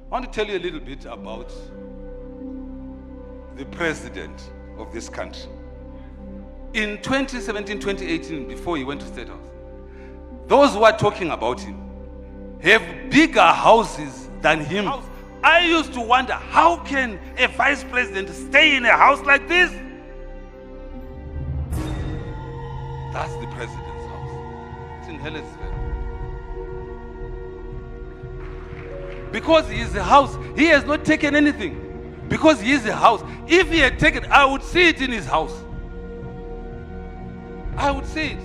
I want to tell you a little bit about the president of this country. In 2017, 2018, before he went to State House, those who are talking about him have bigger houses than him. I used to wonder, how can a vice president stay in a house like this? That's the president's house. It's in Helensville. Because he is a house, he has not taken anything. Because he is a house. If he had taken, I would see it in his house. I would see it.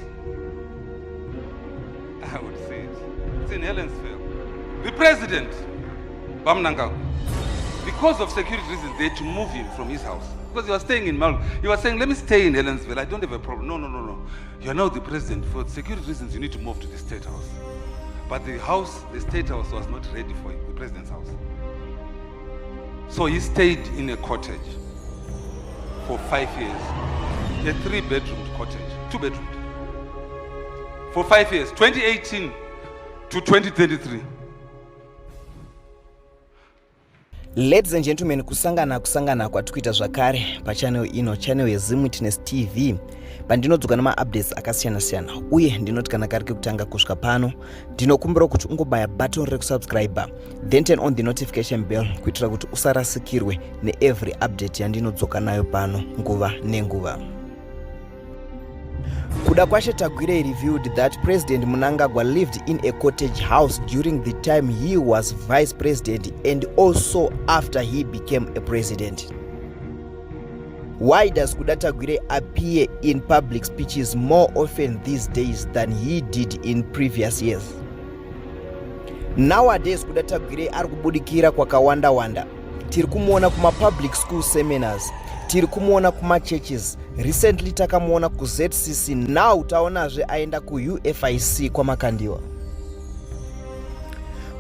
I would see it. It's in Helensville. The president, Mnangagwa, because of security reasons, they had to move him from his house. Because he was staying in Mal. He was saying, let me stay in Helensville. I don't have a problem. No. You're now the president. For security reasons, you need to move to the State House. But the house, the State House, was not ready for him, the president's house. So he stayed in a cottage for 5 years. A 3-bedroom cottage, 2-bedroom. For 5 years, 2018 to 2023. Ladies and gentlemen, kusangana kwatikuita zvakare pachannel ino, channel yeZim Witness TV. Pandinodzoka nama-updates akasiyana-siyana, uye ndinoti kana kari kekutanga kusvika pano, ndinokumbira kuti ungobaya button rekusubscribe, then turn on the notification bell kuitira kuti usarasikirwe neevery update yandinodzoka nayo pano nguva nenguva. Kudakwashe Tagwirei revealed that President Mnangagwa lived in a cottage house during the time he was vice president and also after he became a president. Why does Kudakwashe appear in public speeches more often these days than he did in previous years? Nowadays Kudakwashe ari kubudikira kwakawanda. Tiri kumuona kuma public school seminars, tiri kumuona kuma churches. Recently takamuona ku ZCC, now taonazve aenda ku UFIC kwa Makandiwa.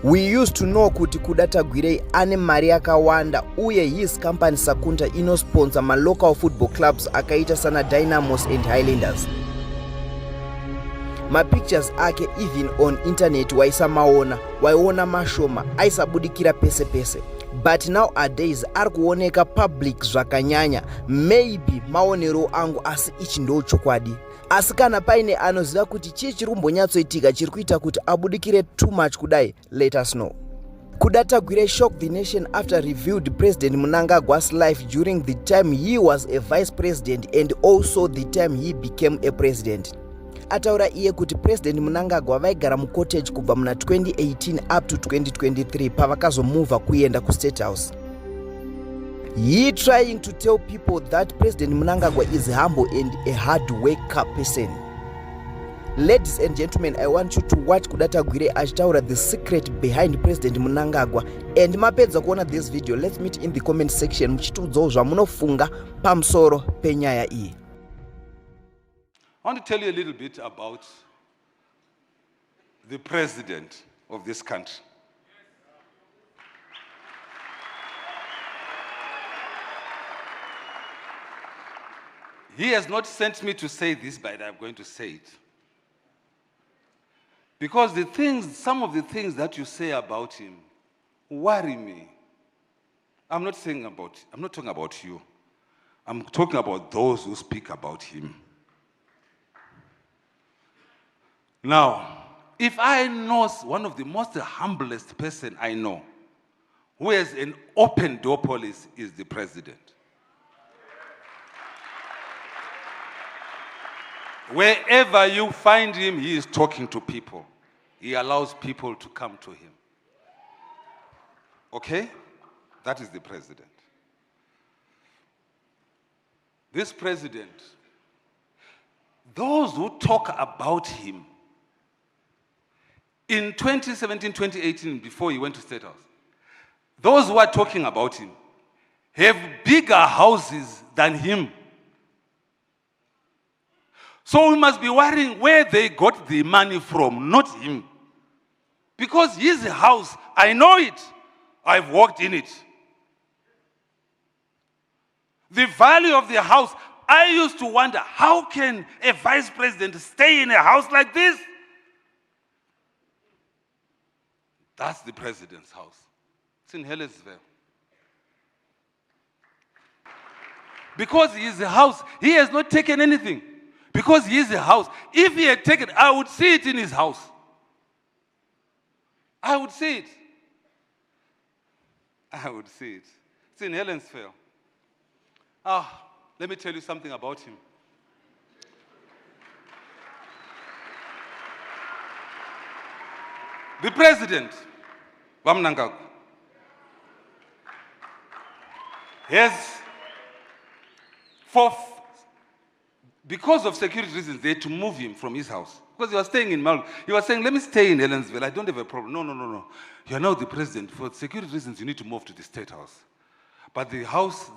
We used to know kuti Kudakwashe ane mari yakawanda uye his company Sakunda inosponsor ma local football clubs akaita sana Dynamos and Highlanders. Ma pictures ake even on internet waiona mashoma aisabudikira pese. But nowadays ari kuoneka public zvakanyanya. Maybe maonero angu asi ichi ndo chokwadi. Asi kana paine anoziva kuti chii chiri kumbonyatsoitika chiri kuita kuti abudikire too much kudai, let us know. Kudakwashe shocked the nation after revealed President Mnangagwa's life during the time he was a vice president and also the time he became a president. Ataura iye kuti President Mnangagwa vaigara mucottage kubva muna 2018 up to 2023 pavakazomuva kuenda ku State House. He trying to tell people that President Mnangagwa is humble and a hard worker person. Ladies and gentlemen, I want you to watch Kudakwashe achitaura the secret behind President Mnangagwa, and mapedza kuona this video, let's meet in the comment section muchitiudzawo zvamunofunga pamusoro penyaya iyi. I want to tell you a little bit about the president of this country. He has not sent me to say this, but I'm going to say it. Because some of the things that you say about him worry me. I'm not talking about you. I'm talking about those who speak about him. Now, if I know one of the most humblest person I know, who has an open door policy, is the president. Wherever you find him, he is talking to people. He allows people to come to him. Okay? That is the president. This president, those who talk about him, in 2017, 2018, before he went to State House, those who are talking about him have bigger houses than him. So we must be worrying where they got the money from, not him. Because his house, I know it. I've walked in it. The value of the house, I used to wonder, how can a vice president stay in a house like this? That's the president's house. It's in Helensville. Because he is a house, he has not taken anything. Because he is a house. If he had taken, I would see it in his house. I would see it. I would see it. It's in Helensville. Let me tell you something about him. The President Mnangagwa has, because of security reasons, they had to move him from his house. Because he was staying in Mal. He was saying, let me stay in Helensville. I don't have a problem. No. You are now the president. For security reasons, you need to move to the State House. But the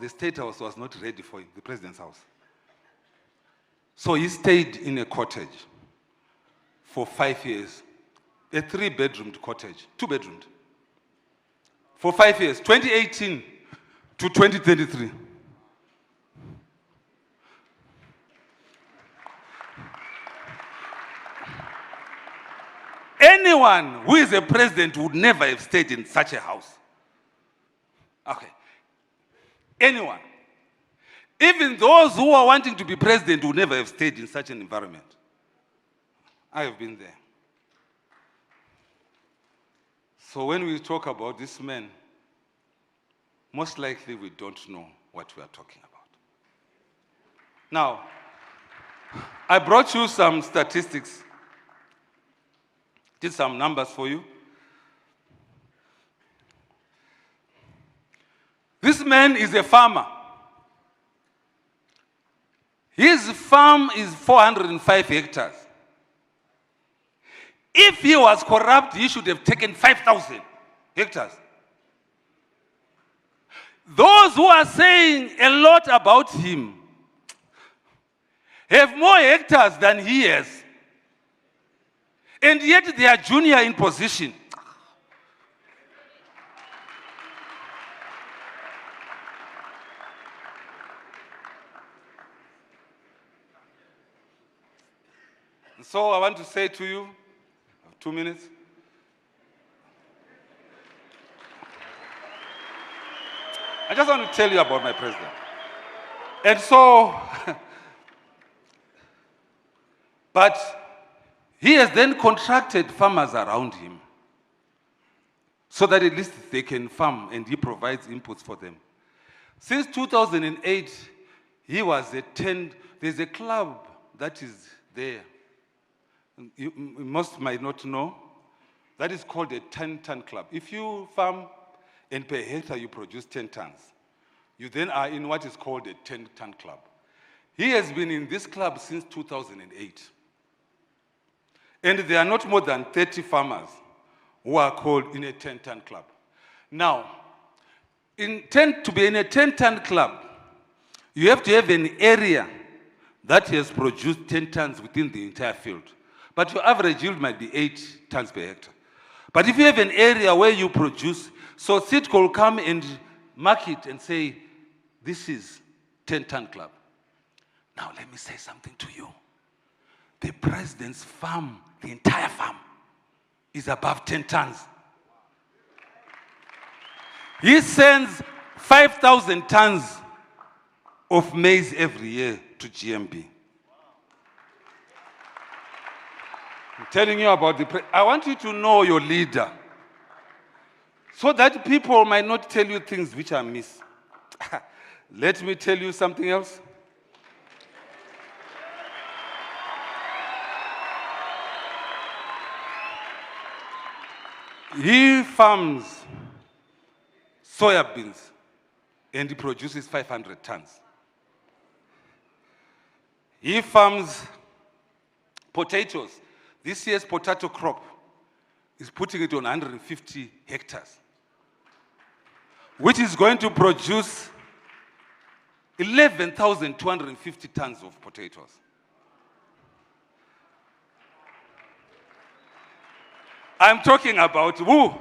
State House was not ready for him, the president's house. So he stayed in a cottage for 5 years. A 3-bedroomed cottage, 2-bedroomed. For 5 years, 2018 to 2023. Anyone who is a president would never have stayed in such a house. Okay. Anyone. Even those who are wanting to be president would never have stayed in such an environment. I have been there. So when we talk about this man, most likely we don't know what we are talking about. Now, I brought you some statistics, did some numbers for you. This man is a farmer. His farm is 405 hectares. If he was corrupt, he should have taken 5,000 hectares. Those who are saying a lot about him have more hectares than he has. And yet they are junior in position. So I want to say to you, 2 minutes. I just want to tell you about my president. And so, but he has then contracted farmers around him so that at least they can farm, and he provides inputs for them. Since 2008, he was there's a club that is there. Most might not know. That is called a 10-ton club. If you farm and per hectare you produce 10 tons, you then are in what is called a 10-ton club. He has been in this club since 2008. And there are not more than 30 farmers who are called in a 10-ton club. Now, to be in a 10-ton club, you have to have an area that has produced 10 tons within the entire field. But your average yield might be 8 tons per hectare. But if you have an area where you produce, so CITCO will come and mark it and say, this is 10-ton club. Now let me say something to you. The president's farm, the entire farm, is above 10 tons. He sends 5,000 tons of maize every year to GMB. I'm telling you about I want you to know your leader, so that people might not tell you things which are mis. Let me tell you something else. He farms soya beans and he produces 500 tons. He farms potatoes. This year's potato crop is putting it on 150 hectares, which is going to produce 11,250 tons of potatoes. I'm talking about who?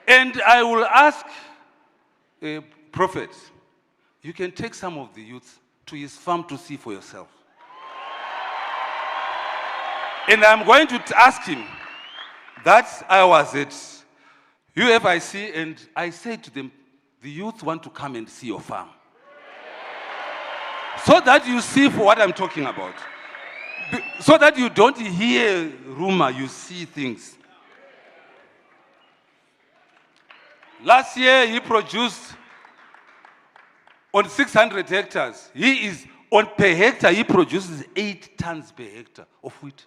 And I will ask a prophet, you can take some of the youths to his farm to see for yourself. And I'm going to ask him that I was at UFIC, and I said to them, the youth want to come and see your farm. So that you see for what I'm talking about. So that you don't hear rumor, you see things. Last year, he produced on 600 hectares. Per hectare, he produces 8 tons per hectare of wheat,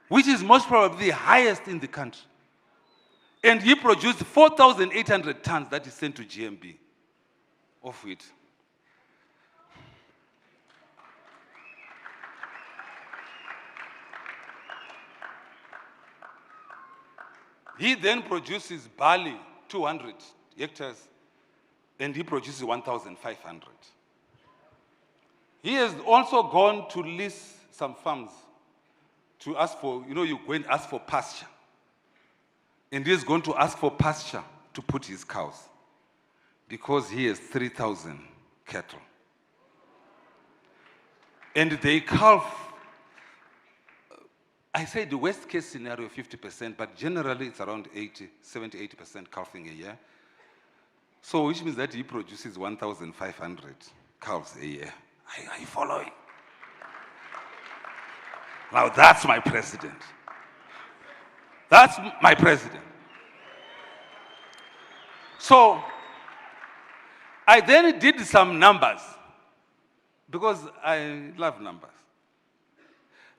which is most probably the highest in the country. And he produced 4,800 tons that is sent to GMB of wheat. He then produces barley, 200 hectares, and he produces 1,500. He has also gone to lease some farms to ask for, you go and ask for pasture. And he's going to ask for pasture to put his cows because he has 3,000 cattle. And they calve, I say the worst case scenario 50%, but generally it's around 70-80% calving a year. So which means that he produces 1,500 calves a year. Are you following? Now that's my president. That's my president. So I then did some numbers because I love numbers.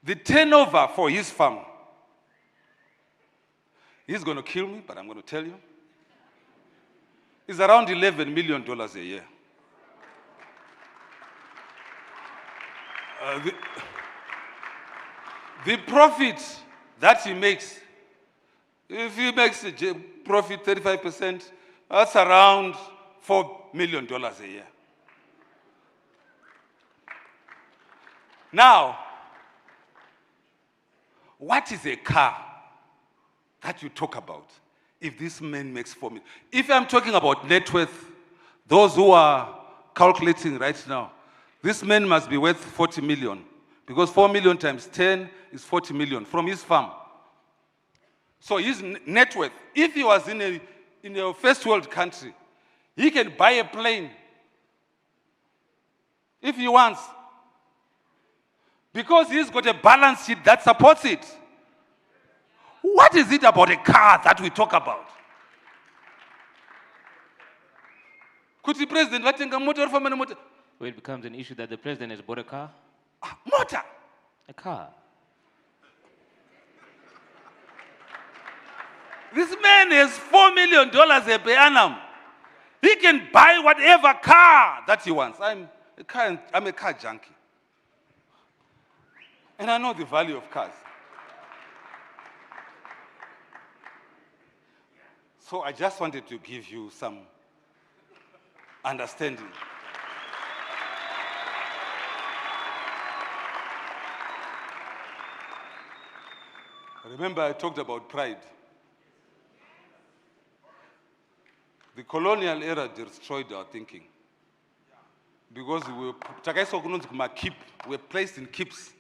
The turnover for his farm, he's going to kill me, but I'm going to tell you, is around $11 million a year. The profit that he makes, if he makes a profit 35%, that's around $4 million a year. Now, what is a car that you talk about if this man makes $4 million? If I'm talking about net worth, those who are calculating right now, this man must be worth 40 million because 4 million times 10 is 40 million from his farm. So his net worth, if he was in a first world country, he can buy a plane if he wants because he's got a balance sheet that supports it. What is it about a car that we talk about? Could the president let a motor from a motor? Where it becomes an issue that the president has bought a car? Motor. A car. This man has $4 million per annum. He can buy whatever car that he wants. I'm a car junkie. And I know the value of cars. So I just wanted to give you some understanding. Remember, I talked about pride. The colonial era destroyed our thinking because we were placed in keeps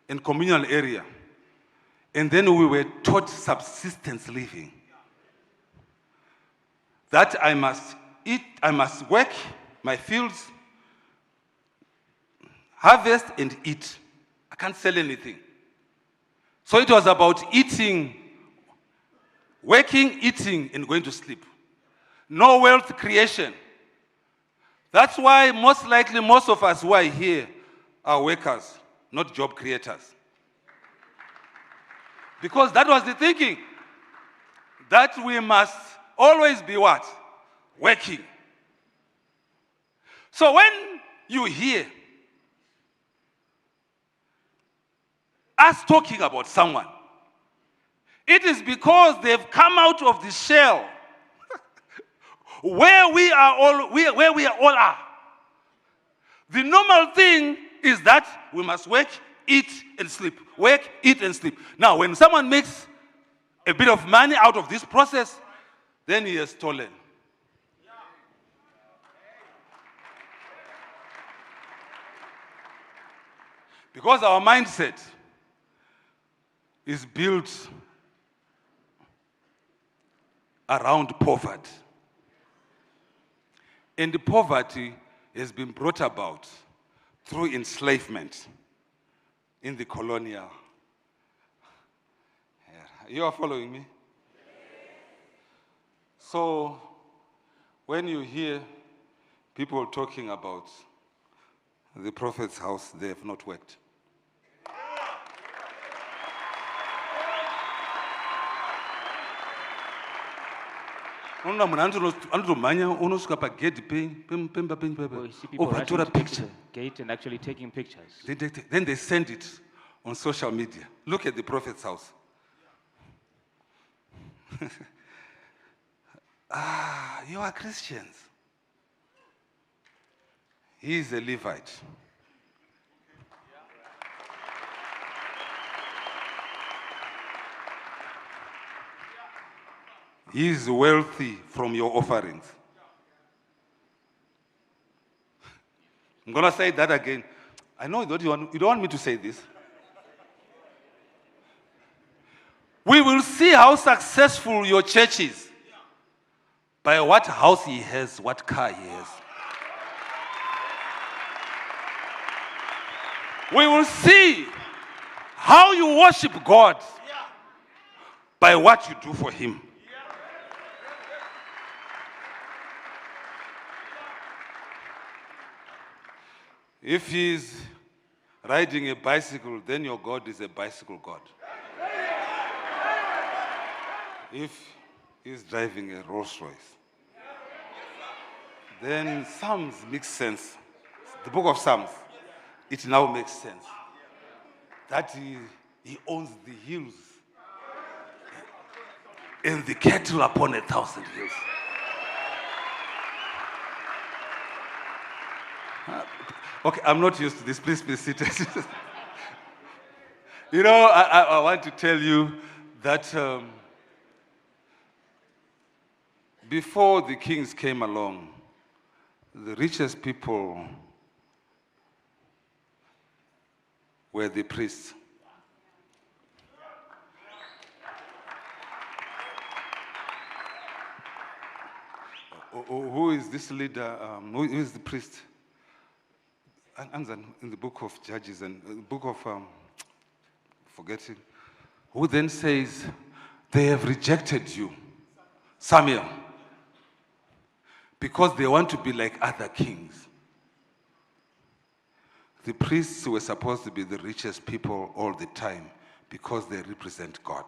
in communal area, and then we were taught subsistence living. That I must eat, I must work my fields, harvest and eat. I can't sell anything. So it was about eating, working, eating, and going to sleep. No wealth creation. That's why most likely most of us who are here are workers, not job creators. Because that was the thinking. That we must always be what? Working. So when you hear us talking about someone, it is because they've come out of the shell where we all are. The normal thing is that we must work, eat, and sleep. Work, eat, and sleep. Now, when someone makes a bit of money out of this process, then he has stolen. Because our mindset is built around poverty. And the poverty has been brought about through enslavement in the colonial. You are following me? So when you hear people talking about the prophet's house, they have not worked. Unoona munhu anotomhanya unosvika pagedhi pemba Well, you see people rushing ovatora to picture. the gate and actually taking pictures. Then they send it on social media. Look at the prophet's house. You are Christians. He is a Levite. He is wealthy from your offerings. I'm going to say that again. I know that you don't want me to say this. We will see how successful your church is by what house he has, what car he has. We will see how you worship God by what you do for him. If he's riding a bicycle, then your God is a bicycle God. If he's driving a Rolls Royce, then Psalms makes sense. The book of Psalms, it now makes sense. That he owns the hills and the cattle upon 1,000 hills. Okay, I'm not used to this. Please be seated. You know, I want to tell you that before the kings came along, the richest people were the priests. Who is this leader? Who is the priest? In the book of Judges and the book of forgetting, who then says, they have rejected you, Samuel, because they want to be like other kings. The priests were supposed to be the richest people all the time because they represent God.